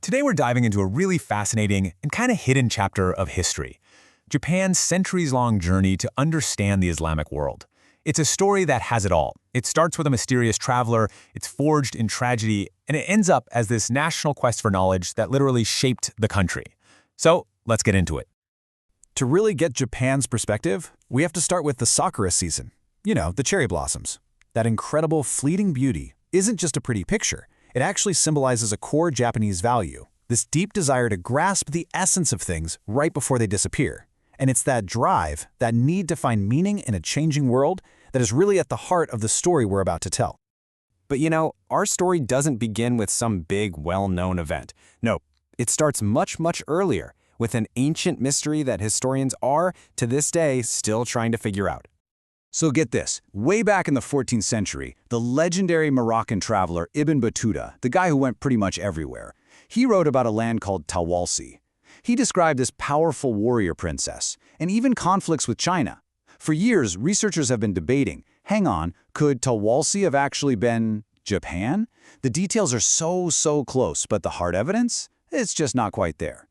Today we're diving into a really fascinating and kind of hidden chapter of history, Japan's centuries-long journey to understand the Islamic world. It's a story that has it all. It starts with a mysterious traveler, it's forged in tragedy, and it ends up as this national quest for knowledge that literally shaped the country. So, let's get into it. To really get Japan's perspective, we have to start with the sakura season. You know, the cherry blossoms. That incredible fleeting beauty isn't just a pretty picture. It actually symbolizes a core Japanese value, this deep desire to grasp the essence of things right before they disappear. And it's that drive, that need to find meaning in a changing world, that is really at the heart of the story we're about to tell. But you know, our story doesn't begin with some big, well-known event. No, it starts much, much earlier, with an ancient mystery that historians are, to this day, still trying to figure out. So get this, way back in the 14th century, the legendary Moroccan traveler Ibn Battuta, the guy who went pretty much everywhere, he wrote about a land called Tawālsi. He described this powerful warrior princess, and even conflicts with China. For years, researchers have been debating, hang on, could Tawālsi have actually been Japan? The details are so close, but the hard evidence? It's just not quite there.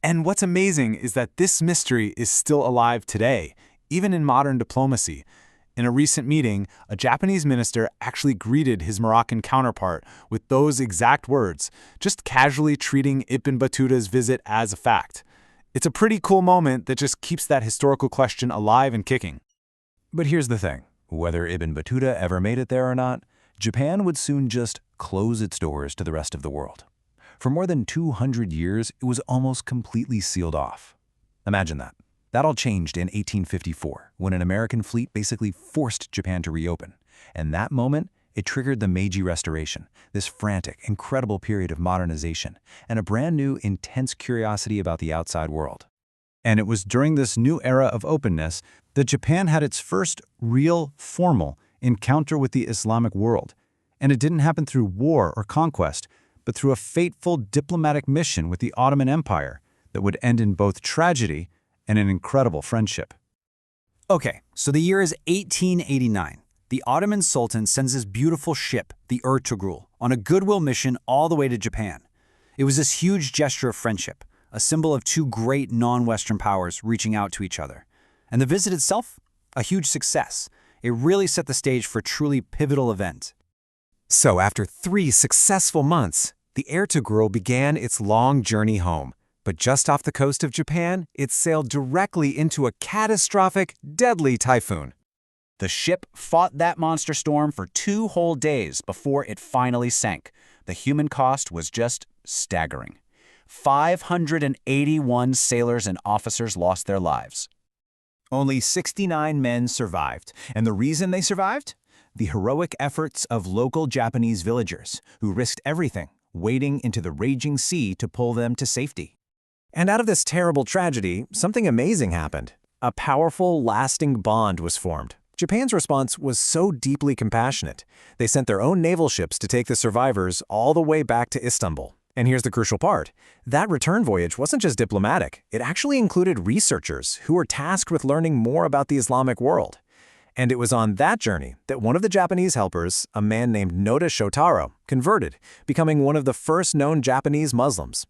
And what's amazing is that this mystery is still alive today, even in modern diplomacy. In a recent meeting, a Japanese minister actually greeted his Moroccan counterpart with those exact words, just casually treating Ibn Battuta's visit as a fact. It's a pretty cool moment that just keeps that historical question alive and kicking. But here's the thing, whether Ibn Battuta ever made it there or not, Japan would soon just close its doors to the rest of the world. For more than 200 years, it was almost completely sealed off. Imagine that. That all changed in 1854, when an American fleet basically forced Japan to reopen. And that moment, it triggered the Meiji Restoration, this frantic, incredible period of modernization, and a brand new, intense curiosity about the outside world. And it was during this new era of openness that Japan had its first real, formal encounter with the Islamic world. And it didn't happen through war or conquest, but through a fateful diplomatic mission with the Ottoman Empire that would end in both tragedy and an incredible friendship. Okay, so the year is 1889. The Ottoman Sultan sends his beautiful ship, the Ertuğrul, on a goodwill mission all the way to Japan. It was this huge gesture of friendship, a symbol of two great non-Western powers reaching out to each other. And the visit itself? A huge success. It really set the stage for a truly pivotal event. So after 3 successful months, the Ertuğrul began its long journey home. But just off the coast of Japan, it sailed directly into a catastrophic, deadly typhoon. The ship fought that monster storm for 2 whole days before it finally sank. The human cost was just staggering. 581 sailors and officers lost their lives. Only 69 men survived, and the reason they survived? The heroic efforts of local Japanese villagers who risked everything, wading into the raging sea to pull them to safety. And out of this terrible tragedy, something amazing happened. A powerful, lasting bond was formed. Japan's response was so deeply compassionate. They sent their own naval ships to take the survivors all the way back to Istanbul. And here's the crucial part. That return voyage wasn't just diplomatic. It actually included researchers who were tasked with learning more about the Islamic world. And it was on that journey that one of the Japanese helpers, a man named Noda Shotaro, converted, becoming one of the first known Japanese Muslims.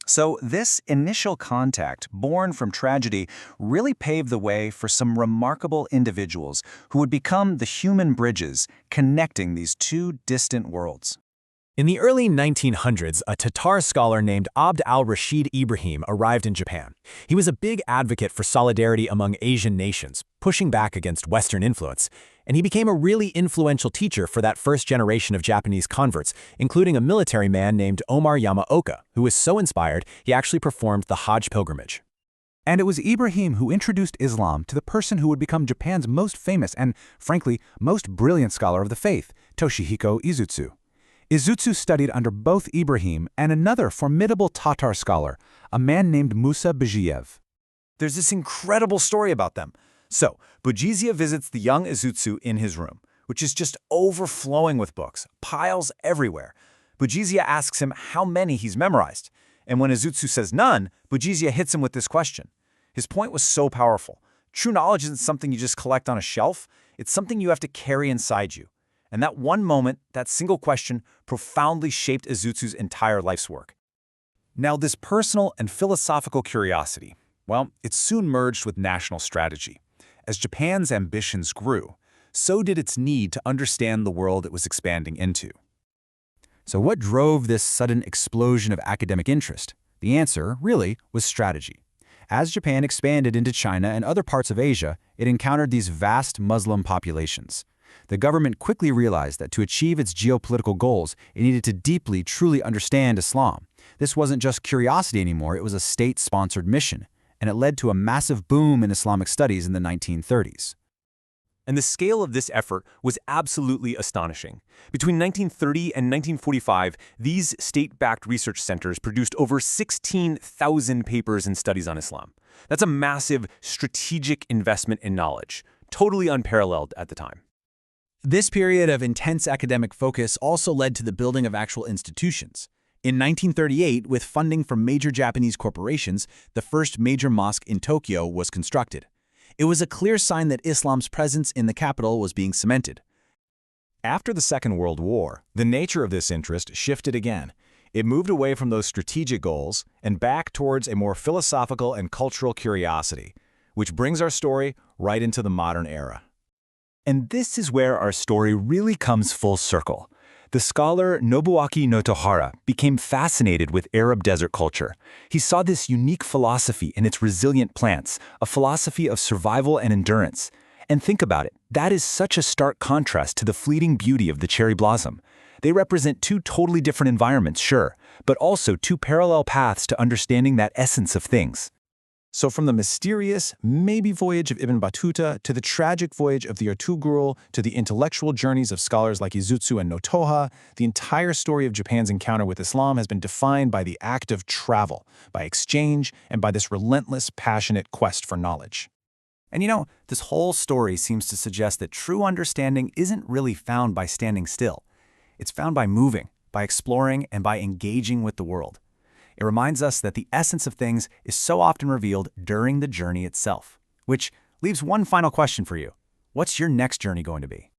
So this initial contact, born from tragedy, really paved the way for some remarkable individuals who would become the human bridges connecting these two distant worlds. In the early 1900s, a Tatar scholar named Abd al-Rashid Ibrahim arrived in Japan. He was a big advocate for solidarity among Asian nations, pushing back against Western influence. And he became a really influential teacher for that first generation of Japanese converts, including a military man named Omar Yamaoka, who was so inspired he actually performed the Hajj pilgrimage. And it was Ibrahim who introduced Islam to the person who would become Japan's most famous and, frankly, most brilliant scholar of the faith, Toshihiko Izutsu. Izutsu studied under both Ibrahim and another formidable Tatar scholar, a man named Musa Bajiev. There's this incredible story about them. So, Bujizia visits the young Izutsu in his room, which is just overflowing with books, piles everywhere. Bujizia asks him how many he's memorized, and when Izutsu says none, Bujizia hits him with this question. His point was so powerful. True knowledge isn't something you just collect on a shelf, it's something you have to carry inside you. And that one moment, that single question, profoundly shaped Izutsu's entire life's work. Now, this personal and philosophical curiosity, well, it soon merged with national strategy. As Japan's ambitions grew, so did its need to understand the world it was expanding into. So what drove this sudden explosion of academic interest? The answer, really, was strategy. As Japan expanded into China and other parts of Asia, it encountered these vast Muslim populations. The government quickly realized that to achieve its geopolitical goals, it needed to deeply, truly understand Islam. This wasn't just curiosity anymore, it was a state-sponsored mission, and it led to a massive boom in Islamic studies in the 1930s. And the scale of this effort was absolutely astonishing. Between 1930 and 1945, these state-backed research centers produced over 16,000 papers and studies on Islam. That's a massive strategic investment in knowledge, totally unparalleled at the time. This period of intense academic focus also led to the building of actual institutions. In 1938, with funding from major Japanese corporations, the first major mosque in Tokyo was constructed. It was a clear sign that Islam's presence in the capital was being cemented. After the Second World War, the nature of this interest shifted again. It moved away from those strategic goals and back towards a more philosophical and cultural curiosity, which brings our story right into the modern era. And this is where our story really comes full circle. The scholar Nobuaki no Tohara became fascinated with Arab desert culture. He saw this unique philosophy in its resilient plants, a philosophy of survival and endurance. And think about it, that is such a stark contrast to the fleeting beauty of the cherry blossom. They represent two totally different environments, sure, but also two parallel paths to understanding that essence of things. So from the mysterious, maybe voyage of Ibn Battuta to the tragic voyage of the Ertuğrul to the intellectual journeys of scholars like Izutsu and Notoha, the entire story of Japan's encounter with Islam has been defined by the act of travel, by exchange, and by this relentless, passionate quest for knowledge. And you know, this whole story seems to suggest that true understanding isn't really found by standing still. It's found by moving, by exploring, and by engaging with the world. It reminds us that the essence of things is so often revealed during the journey itself. Which leaves one final question for you. What's your next journey going to be?